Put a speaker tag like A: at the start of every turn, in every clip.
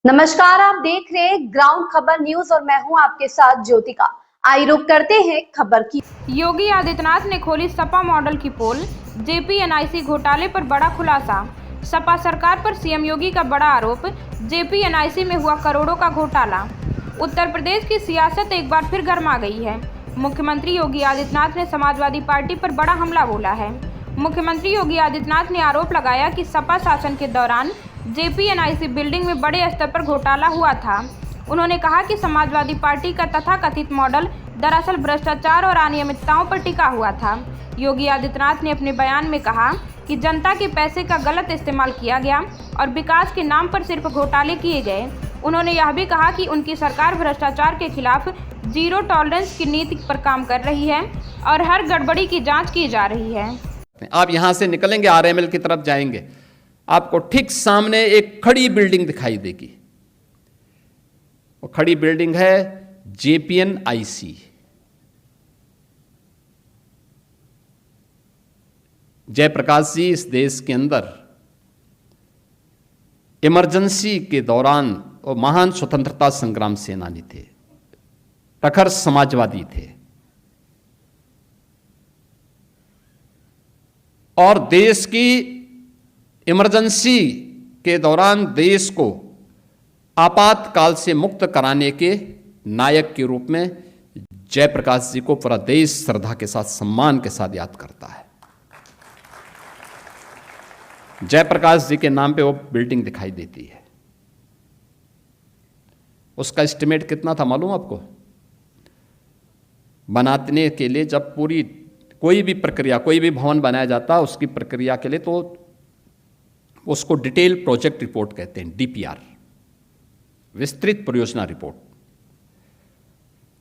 A: नमस्कार, आप देख रहे हैं ग्राउंड खबर न्यूज और मैं हूं आपके साथ ज्योतिका। आइए रुक करते हैं खबर की।
B: योगी आदित्यनाथ ने खोली सपा मॉडल की पोल। जेपीएनआईसी घोटाले पर बड़ा खुलासा। सपा सरकार पर सीएम योगी का बड़ा आरोप। जेपीएनआईसी में हुआ करोड़ों का घोटाला। उत्तर प्रदेश की सियासत एक बार फिर गर्मा गई है। मुख्यमंत्री योगी आदित्यनाथ ने समाजवादी पार्टी पर बड़ा हमला बोला है। मुख्यमंत्री योगी आदित्यनाथ ने आरोप लगाया कि सपा शासन के दौरान जेपीएनआईसी बिल्डिंग में बड़े स्तर पर घोटाला हुआ था। उन्होंने कहा कि समाजवादी पार्टी का तथाकथित मॉडल दरअसल भ्रष्टाचार और अनियमितताओं पर टिका हुआ था। योगी आदित्यनाथ ने अपने बयान में कहा कि जनता के पैसे का गलत इस्तेमाल किया गया और विकास के नाम पर सिर्फ घोटाले किए गए। उन्होंने यह भी कहा कि उनकी सरकार भ्रष्टाचार के खिलाफ जीरो टॉलरेंस की नीति पर काम कर रही है और हर गड़बड़ी की जांच की जा रही है।
C: आप यहां से निकलेंगे, आरएमएल की तरफ जाएंगे, आपको ठीक सामने एक खड़ी बिल्डिंग दिखाई देगी। वो खड़ी बिल्डिंग है जेपीएनआईसी। जयप्रकाश जी इस देश के अंदर इमरजेंसी के दौरान वो महान स्वतंत्रता संग्राम सेनानी थे, प्रखर समाजवादी थे और देश की इमरजेंसी के दौरान देश को आपातकाल से मुक्त कराने के नायक के रूप में जयप्रकाश जी को पूरा देश श्रद्धा के साथ, सम्मान के साथ याद करता है। जयप्रकाश जी के नाम पे वो बिल्डिंग दिखाई देती है। उसका एस्टिमेट कितना था मालूम आपको? बनाने के लिए जब पूरी कोई भी प्रक्रिया, कोई भी भवन बनाया जाता, उसकी प्रक्रिया के लिए तो उसको डिटेल प्रोजेक्ट रिपोर्ट कहते हैं, डीपीआर, विस्तृत परियोजना रिपोर्ट।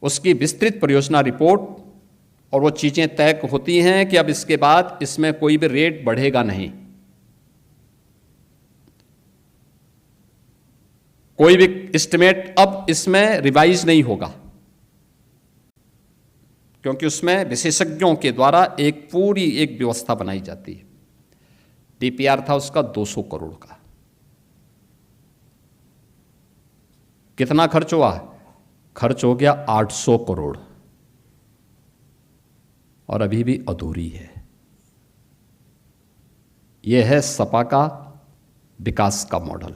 C: उसकी विस्तृत परियोजना रिपोर्ट और वो चीजें तय होती हैं कि अब इसके बाद इसमें कोई भी रेट बढ़ेगा नहीं, कोई भी एस्टिमेट अब इसमें रिवाइज नहीं होगा, क्योंकि उसमें विशेषज्ञों के द्वारा एक पूरी एक व्यवस्था बनाई जाती है। डीपीआर था उसका 200 करोड़ का। कितना खर्च हुआ? खर्च हो गया 800 करोड़ और अभी भी अधूरी है। यह है सपा का विकास का मॉडल।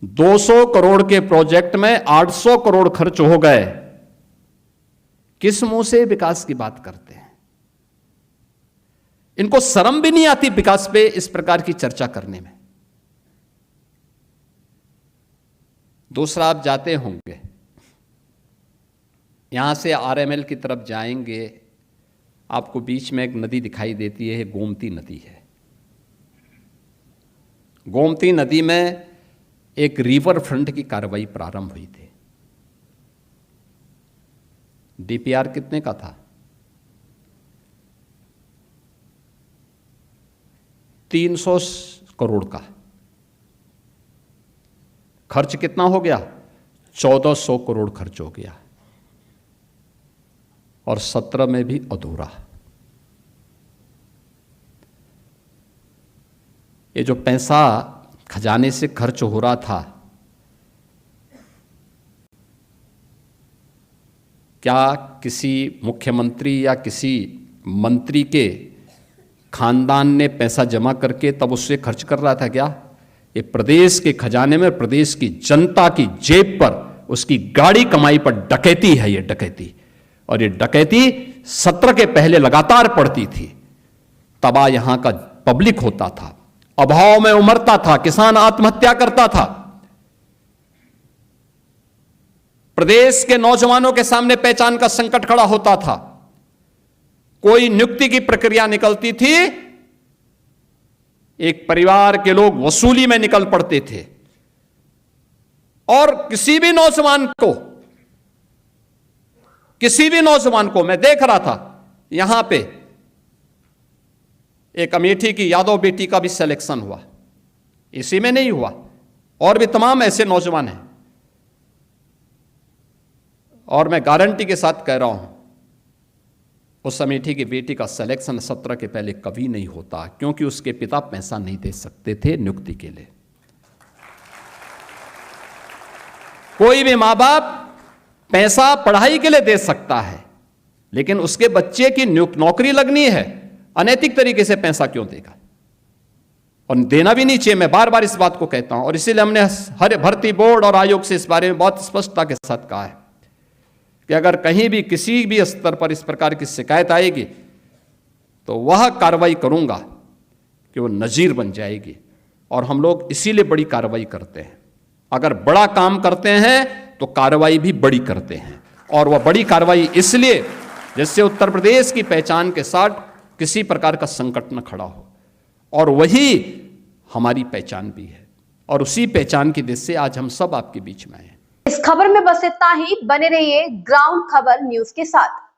C: 200 करोड़ के प्रोजेक्ट में 800 करोड़ खर्च हो गए। किस मुंह से विकास की बात करते हैं? इनको शर्म भी नहीं आती विकास पे इस प्रकार की चर्चा करने में। दूसरा, आप जाते होंगे, यहां से आरएमएल की तरफ जाएंगे, आपको बीच में एक नदी दिखाई देती है, गोमती नदी है। गोमती नदी में एक रिवर फ्रंट की कार्रवाई प्रारंभ हुई थी। डीपीआर कितने का था? 300 करोड़ का। खर्च कितना हो गया? 1400 करोड़ खर्च हो गया और 17 में भी अधूरा। ये जो पैसा खजाने से खर्च हो रहा था, क्या किसी मुख्यमंत्री या किसी मंत्री के खानदान ने पैसा जमा करके तब उससे खर्च कर रहा था क्या? ये प्रदेश के खजाने में, प्रदेश की जनता की जेब पर, उसकी गाड़ी कमाई पर डकैती है ये डकैती। और ये डकैती सत्र के पहले लगातार पड़ती थी। तबाह यहां का पब्लिक होता था, अभाव में उमरता था, किसान आत्महत्या करता था। प्रदेश के नौजवानों के सामने पहचान का संकट खड़ा होता था। कोई नियुक्ति की प्रक्रिया निकलती थी, एक परिवार के लोग वसूली में निकल पड़ते थे और किसी भी नौजवान को मैं देख रहा था, यहां पे एक अमेठी की यादव बेटी का भी सिलेक्शन हुआ, इसी में नहीं हुआ, और भी तमाम ऐसे नौजवान हैं। और मैं गारंटी के साथ कह रहा हूं, उस अमेठी की बेटी का सिलेक्शन 17 के पहले कभी नहीं होता, क्योंकि उसके पिता पैसा नहीं दे सकते थे नियुक्ति के लिए। कोई भी माँ बाप पैसा पढ़ाई के लिए दे सकता है, लेकिन उसके बच्चे की नौकरी लगनी है, अनैतिक तरीके से पैसा क्यों देगा? और देना भी नहीं चाहिए। मैं बार बार इस बात को कहता हूं, और इसीलिए हमने हर भर्ती बोर्ड और आयोग से इस बारे में बहुत स्पष्टता के साथ कहा है कि अगर कहीं भी किसी भी स्तर पर इस प्रकार की शिकायत आएगी तो वह कार्रवाई करूंगा कि वो नजीर बन जाएगी। और हम लोग इसीलिए बड़ी कार्रवाई करते हैं। अगर बड़ा काम करते हैं तो कार्रवाई भी बड़ी करते हैं, और वह बड़ी कार्रवाई इसलिए जिससे उत्तर प्रदेश की पहचान के साथ किसी प्रकार का संकट न खड़ा हो, और वही हमारी पहचान भी है, और उसी पहचान की दृष्टि से आज हम सब आपके बीच में हैं।
A: इस खबर में बस इतना ही। बने रहिए ग्राउंड खबर न्यूज के साथ।